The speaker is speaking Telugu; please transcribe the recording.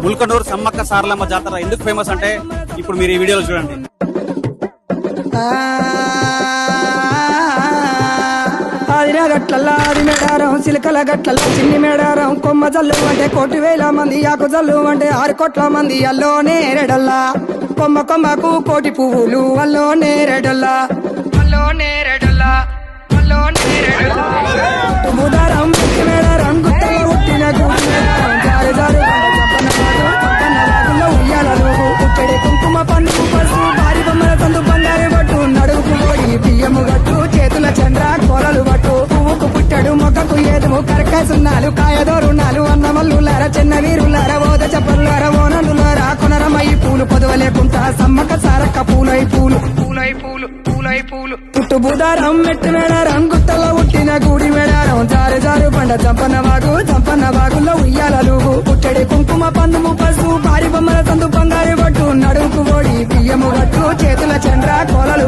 ముల్కనూరు సమ్మక్క సారలమ్మ జాతర ఎందుకు ఫేమస్ అంటే ఇప్పుడు మీరు ఈ వీడియోలో చూడండి. ఆదిన గట్లల్లా ఆది మేడారం సిలకల గట్లల్లో చిన్ని మేడారం కొమ్మ జల్లు అంటే 1,000,000 మంది ఆకు జల్లు అంటే 6 కోట్ల మంది అల్లోనే రెడల్లా కొమ్మ కొమ్మకు 1,000,000 పువ్వులు అల్లోనే రెడల్లా అల్లోనే రెడల్లా అల్లోనే రెడల్లా బుధారం మేడారం గుట్టలో పుట్టిన గుడి మేడారం జారు జారు చప్పన ఉయ్యాలలో పుట్టడి కుంకుమ పండు పసు భారీ బొమ్మల సందు బంగారు పట్టు నడుపు పోయి బియ్యము గట్టు చేతుల చంద్ర కోలలు పట్టు పువ్వుకు పుట్టడు మొక్కకు ఏదుము కరకాసున్నాలు కాయదోరున్నాలు అన్నమల్లులార చిన్న వీరులార ఓద చెప్పల్లార ఓనలులారా కొనరమై పూలు పొదవలేకుంటా సమ్మక సారక్క పూలై పూలు పూలై పూలు పూలై పూలు పుట్టు బుధారం మెట్టు మేడారం గుట్టలో పుట్టిన గుడి మేడారం జారు జారు బండ చంపన్న వాగుల్లో ఉయ్యాలలు పుట్టడి కుంకుమ పందుము పసు భారీ బొమ్మల సందు బంగారు పట్టు నడుపు ఓడి బియ్యము గట్టు చేతుల చంద్ర కోలలు